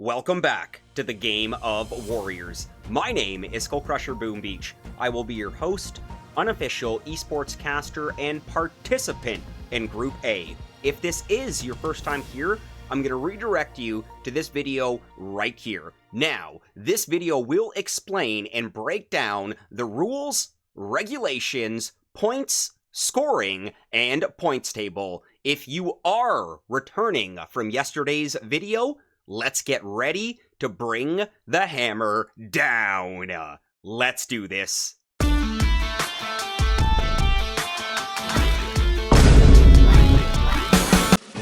Welcome back to the Game of Warriors. My name is SkullCrusher Boom Beach. I will be your host, unofficial esports caster, and participant in Group A. If this is your first time here, I'm going to redirect you to this video right here. Now, this video will explain and break down the rules, regulations, points, scoring, and points table. If you are returning from yesterday's video, let's get ready to bring the hammer down. Let's do this.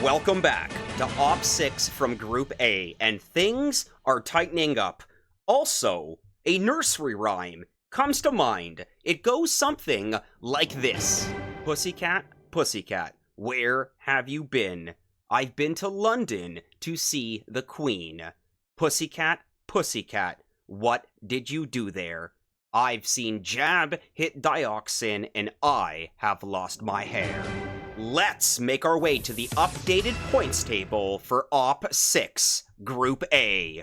Welcome back to Op 6 from Group A, and things are tightening up. Also, a nursery rhyme comes to mind. It goes something like this. Pussycat, pussycat, where have you been? I've been to London to see the Queen. Pussycat, pussycat, what did you do there? I've seen Jab hit Dioxin and I have lost my hair. Let's make our way to the updated points table for Op 6, Group A.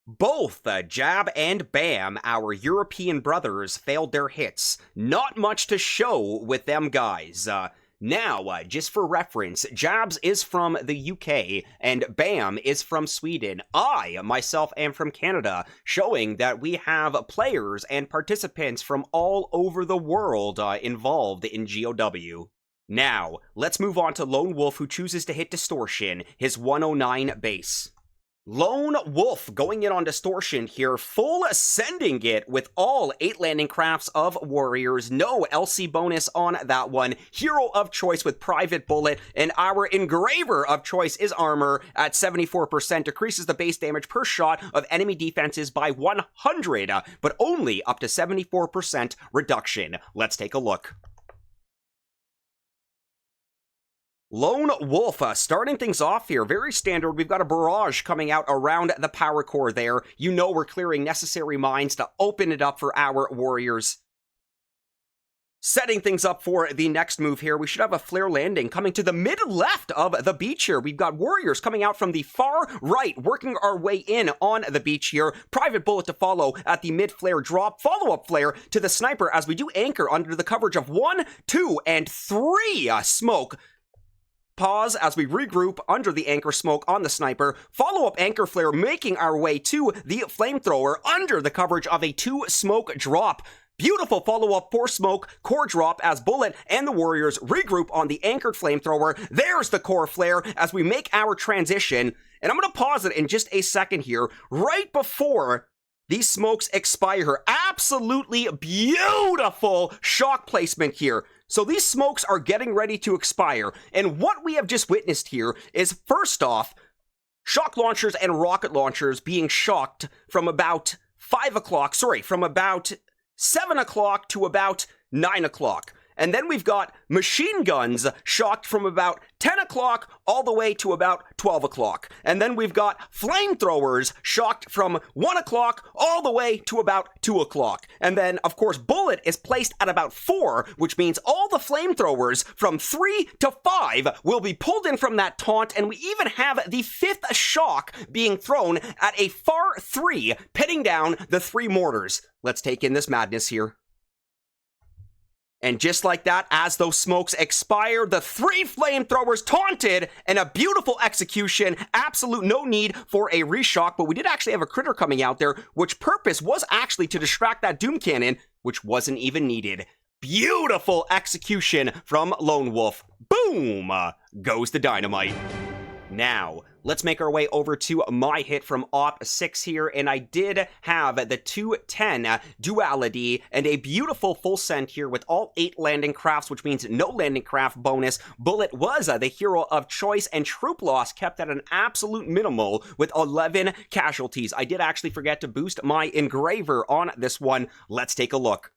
Both Jab and Bam, our European brothers, failed their hits. Not much to show with them guys. Now, just for reference, Jabs is from the UK, and Bam is from Sweden. I, myself, am from Canada, showing that we have players and participants from all over the world involved in GoW. Now, let's move on to Lone Wolf, who chooses to hit Distortion, his 109 base. Lone Wolf going in on Distortion here, full sending it with all 8 landing crafts of Warriors. No LC bonus on that one. Hero of choice with Private Bullet, and our Engraver of choice is Armor at 74%. Decreases the base damage per shot of enemy defenses by 100, but only up to 74% reduction. Let's take a look. Lone Wolf, starting things off here, very standard. We've got a barrage coming out around the power core there. You know we're clearing necessary mines to open it up for our Warriors. Setting things up for the next move here, we should have a flare landing coming to the mid-left of the beach here. We've got Warriors coming out from the far right, working our way in on the beach here. Private Bullet to follow at the mid-flare drop. Follow-up flare to the sniper as we do anchor under the coverage of 1, 2, and 3 smoke. Pause as we regroup under the anchor smoke on the sniper. Follow-up anchor flare making our way to the flamethrower under the coverage of a 2 smoke drop. Beautiful follow-up 4 smoke core drop as Bullet and the Warriors regroup on the anchored flamethrower. There's the core flare as we make our transition. And I'm going to pause it in just a second here, right before these smokes expire. Absolutely beautiful shock placement here. So these smokes are getting ready to expire, and what we have just witnessed here is, first off, shock launchers and rocket launchers being shocked from about 5 o'clock, from about 7 o'clock to about 9 o'clock. And then we've got machine guns shocked from about 10 o'clock all the way to about 12 o'clock. And then we've got flamethrowers shocked from 1 o'clock all the way to about 2 o'clock. And then, of course, Bullet is placed at about 4, which means all the flamethrowers from 3 to 5 will be pulled in from that taunt. And we even have the 5th shock being thrown at a far 3, pitting down the 3 mortars. Let's take in this madness here. And just like that, as those smokes expire, the 3 flamethrowers taunted, and a beautiful execution. Absolute no need for a reshock, but we did actually have a critter coming out there, which purpose was actually to distract that Doom Cannon, which wasn't even needed. Beautiful execution from Lone Wolf. Boom! Goes the dynamite. Now, let's make our way over to my hit from Op 6 here, and I did have the 210 duality and a beautiful full send here with all 8 landing crafts, which means no landing craft bonus. Bullet was the hero of choice, and troop loss kept at an absolute minimal with 11 casualties. I did actually forget to boost my Engraver on this one. Let's take a look.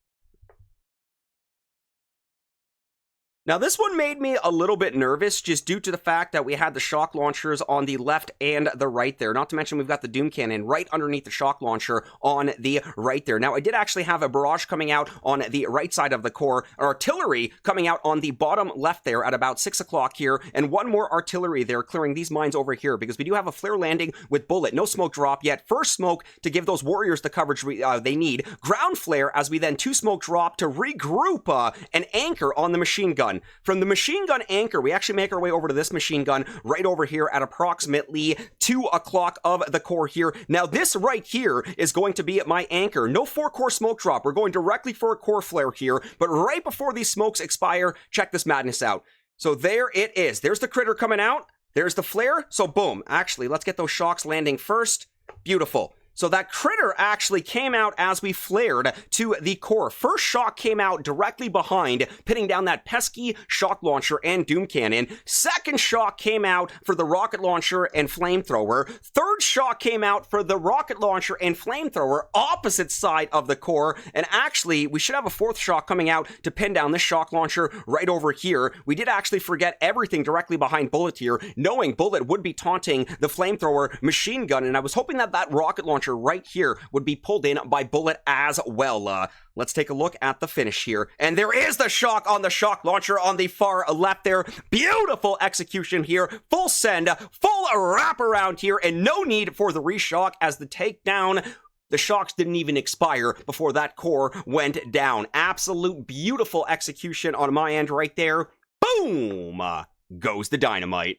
Now, this one made me a little bit nervous just due to the fact that we had the shock launchers on the left and the right there. Not to mention we've got the Doom Cannon right underneath the shock launcher on the right there. Now, I did actually have a barrage coming out on the right side of the core, artillery coming out on the bottom left there at about 6 o'clock here, and one more artillery there clearing these mines over here because we do have a flare landing with bullet. No smoke drop yet. First smoke to give those warriors the coverage they need. Ground flare as we then 2 smoke drop to regroup and anchor on the machine gun. From the machine gun anchor, we actually make our way over to this machine gun right over here at approximately 2 o'clock of the core here. Now, this right here is going to be my anchor. No 4-core smoke drop. We're going directly for a core flare here, but right before these smokes expire, check this madness out. So there it is. There's the critter coming out. There's the flare. So boom. Actually, let's get those shocks landing first. Beautiful. So that critter actually came out as we flared to the core. First shock came out directly behind, pinning down that pesky shock launcher and Doom Cannon. Second shock came out for the rocket launcher and flamethrower. Third shock came out for the rocket launcher and flamethrower, opposite side of the core. And actually, we should have a fourth shock coming out to pin down this shock launcher right over here. We did actually forget everything directly behind Bullet here, knowing Bullet would be taunting the flamethrower machine gun. And I was hoping that that rocket launcher right here would be pulled in by Bullet as well. Let's take a look at the finish here. And there is the shock on the shock launcher on the far left there. Beautiful execution here. Full send, full wraparound here, and no need for the reshock as the takedown. The shocks didn't even expire before that core went down. Absolute beautiful execution on my end right there. Boom! Goes the dynamite.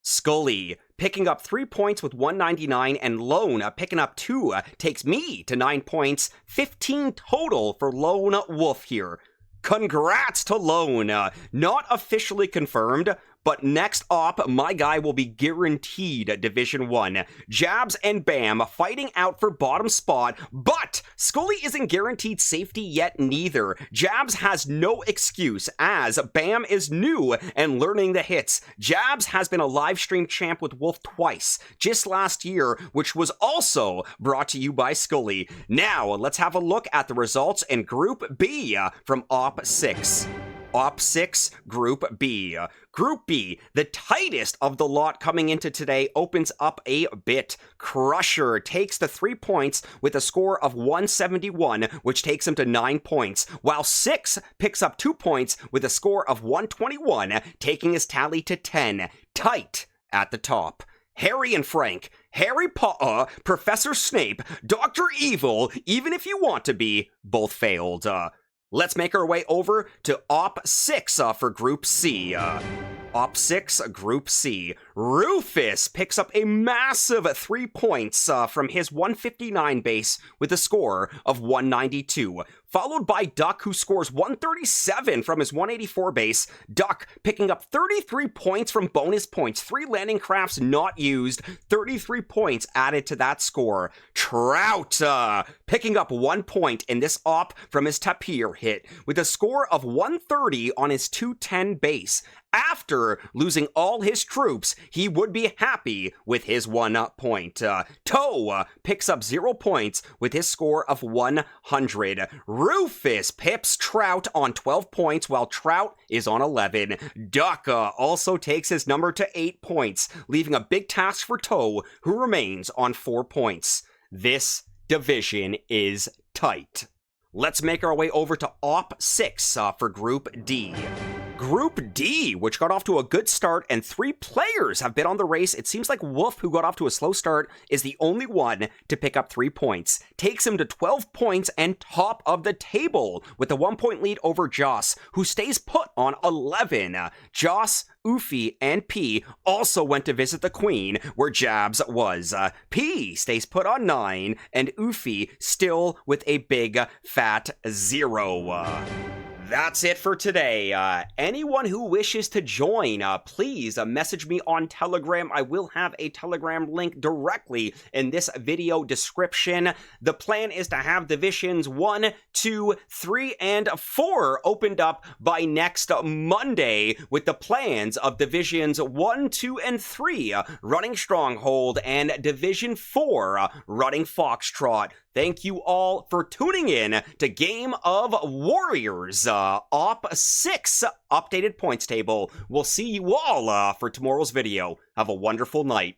Skully picking up 3 points with 199, and Lone picking up 2 takes me to 9 points, 15 total for Lone Wolf here. Congrats to Lone. Not officially confirmed, but next op, my guy will be guaranteed Division 1. Jabs and Bam fighting out for bottom spot, but Skully isn't guaranteed safety yet neither. Jabs has no excuse as Bam is new and learning the hits. Jabs has been a live stream champ with Wolf twice, just last year, which was also brought to you by Skully. Now, let's have a look at the results in Group B from Op 6. Op 6, Group B. Group B, the tightest of the lot coming into today, opens up a bit. Crusher takes the 3 points with a score of 171, which takes him to 9 points, while 6 picks up 2 points with a score of 121, taking his tally to 10. Tight at the top. Harry and Frank, Harry Potter, Professor Snape, Dr. Evil, even if you want to be, both failed. Let's make our way over to Op 6 for Group C. Op 6, Group C. Rufus picks up a massive 3 points from his 159 base with a score of 192. Followed by Duck, who scores 137 from his 184 base. Duck picking up 33 points from bonus points. 3 landing crafts not used. 33 points added to that score. Trout picking up 1 point in this op from his Tapir hit with a score of 130 on his 210 base. After losing all his troops, he would be happy with his 1 point. Toe picks up 0 points with his score of 100. Rufus pips Trout on 12 points while Trout is on 11. Duck also takes his number to 8 points, leaving a big task for Toe, who remains on 4 points. This division is tight. Let's make our way over to Op 6 for Group D. Group D, which got off to a good start, and 3 players have been on the race. It seems like Wolf, who got off to a slow start, is the only one to pick up 3 points. Takes him to 12 points and top of the table with a 1 point lead over Jas, who stays put on 11. Jas, Oofy, and P also went to visit the Queen, where Jabs was. P stays put on 9, and Oofy still with a big fat 0. That's it for today. Anyone who wishes to join, please message me on Telegram. I will have a Telegram link directly in this video description. The plan is to have Divisions 1, 2, 3, and 4 opened up by next Monday, with the plans of Divisions 1, 2, and 3 running Stronghold, and Division 4 running Foxtrot. Thank you all for tuning in to Game of Warriors, Op 6 updated points table. We'll see you all for tomorrow's video. Have a wonderful night.